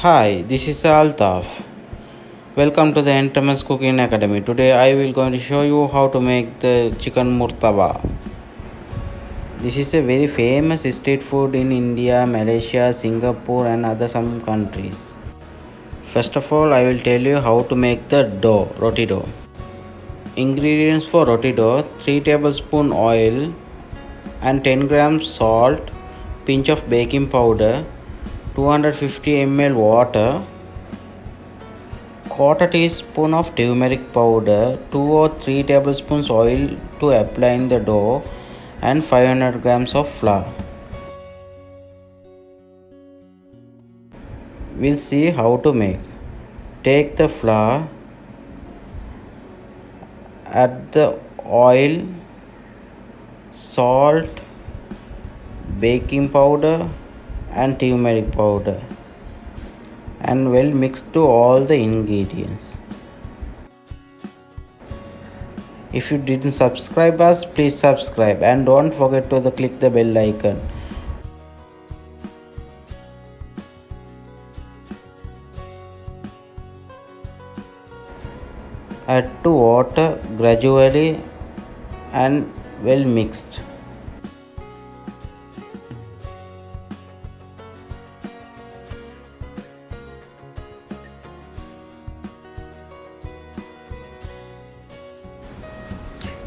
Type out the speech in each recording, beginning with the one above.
Hi, this is Altaf. Welcome to the Enterprise Cooking Academy. Today I will going to show you how to make the chicken murtaba. This is a very famous street food in India, Malaysia, Singapore and other some countries. First of all, I will tell you how to make the dough, roti dough. Ingredients for roti dough: 3 tablespoon oil and 10 grams salt, pinch of baking powder, 250 ml water, quarter teaspoon of turmeric powder, 2 or 3 tablespoons oil to apply in the dough, and 500 grams of flour. We'll see how to make. Take the flour, add the oil, salt, baking powder and turmeric powder and well mix to all the ingredients. If you didn't subscribe us, please subscribe and don't forget to click the bell icon. Add to water gradually and well mixed.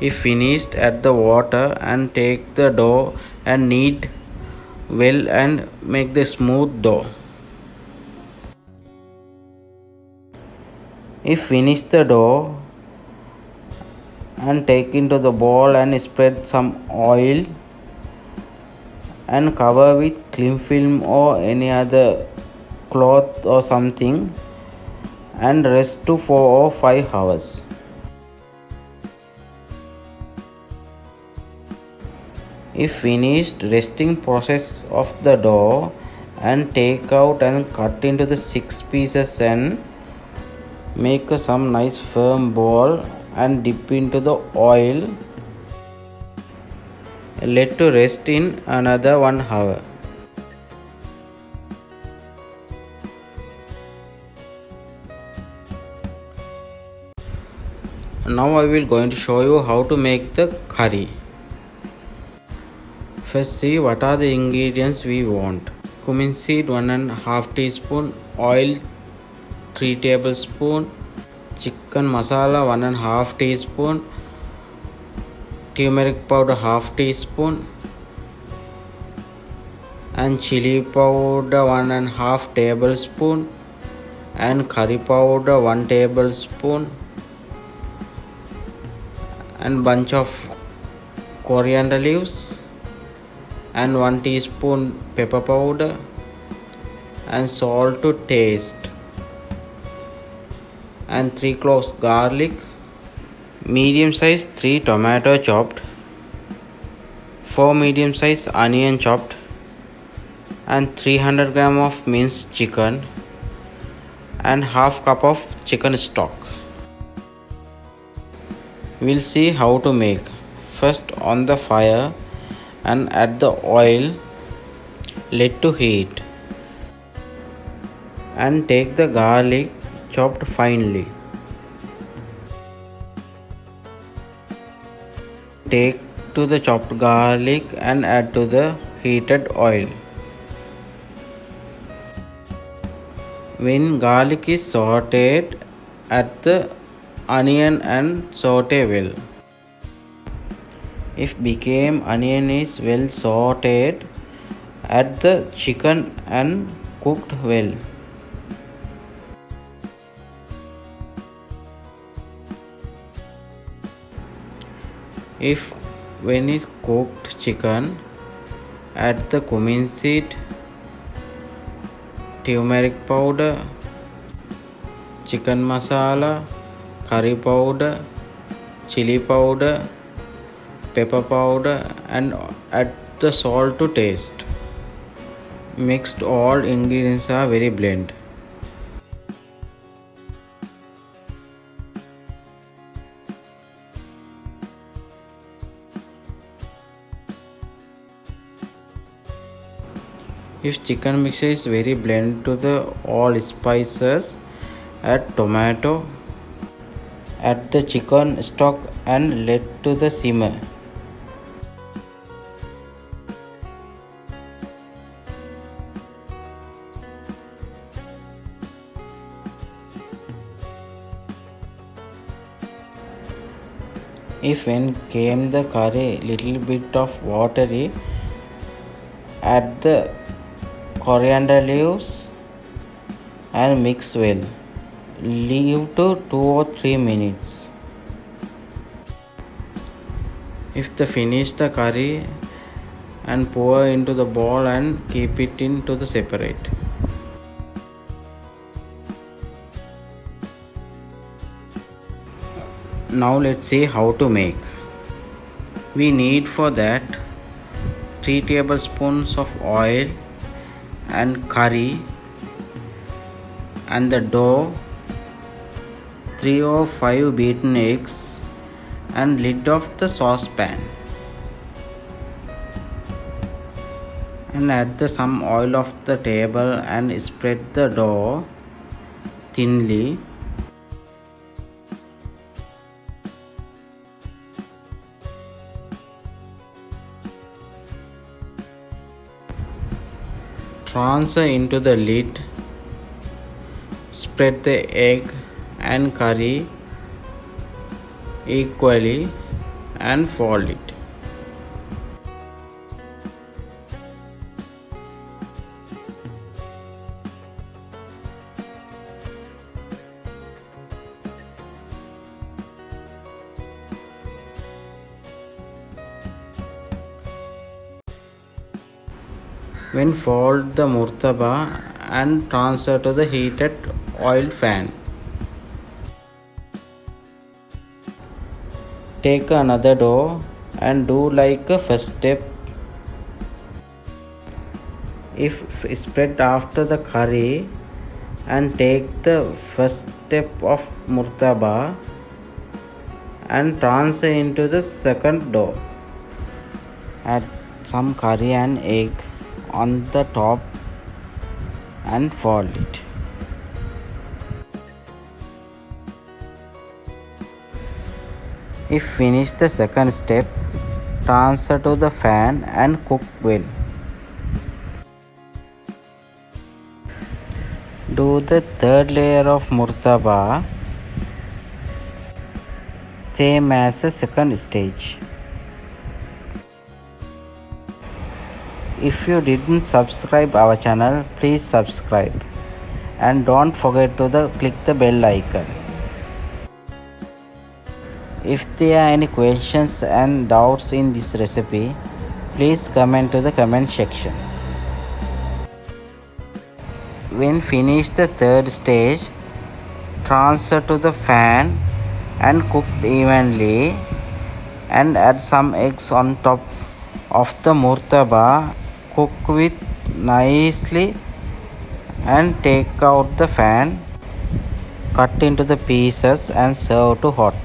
If finished, add the water and take the dough and knead well and make the smooth dough. If finished the dough and take into the bowl and spread some oil and cover with cling film or any other cloth or something and rest to 4 or 5 hours. If finished, resting process of the dough and take out and cut into the 6 pieces and make some nice firm ball and dip into the oil. Let to rest in another 1 hour. Now I will going to show you how to make the curry. First, see what are the ingredients we want. Cumin seed 1.5 teaspoon, oil 3 tablespoon, chicken masala 1.5 teaspoon, turmeric powder 1/2 teaspoon and chili powder 1.5 tablespoon and curry powder 1 tablespoon and bunch of coriander leaves and 1 teaspoon pepper powder and salt to taste and 3 cloves garlic, medium size 3 tomato chopped, 4 medium size onion chopped and 300 gram of minced chicken and half cup of chicken stock. We'll see how to make. First, on the fire and add the oil, let to heat and take the garlic chopped finely. Take to the chopped garlic and add to the heated oil. When garlic is sauteed, add the onion and saute well. If became onion is well sauteed, add the chicken and cooked well. If when is cooked chicken, add the cumin seed, turmeric powder, chicken masala, curry powder, chili powder, pepper powder and add the salt to taste. Mixed all ingredients are very blend. If chicken mixture is very blend to the all spices, add tomato, add the chicken stock and let to the simmer. If when came the curry little bit of watery, add the coriander leaves and mix well. Leave to 2 or 3 minutes. If the finish the curry and pour into the bowl and keep it into the separate. Now let's see how to make. We need for that 3 tablespoons of oil and curry and the dough, 3 or 5 beaten eggs and lid of the saucepan, and add the some oil of the table and spread the dough thinly. Transfer into the lid, spread the egg and curry equally and fold it. When fold the murtaba and transfer to the heated oil fan. Take another dough and do like a first step. If spread after the curry and take the first step of murtaba and transfer into the second dough. Add some curry and egg on the top and fold it. If finish the second step, transfer to the fan and cook well. Do the third layer of murtaba same as the second stage. If you didn't subscribe our channel, please subscribe and don't forget to click the bell icon. If there are any questions and doubts in this recipe, please comment to the comment section. When finish the third stage, transfer to the fan and cook evenly and add some eggs on top of the murtaba. Cook with nicely and take out the fan, cut into the pieces and serve to hot.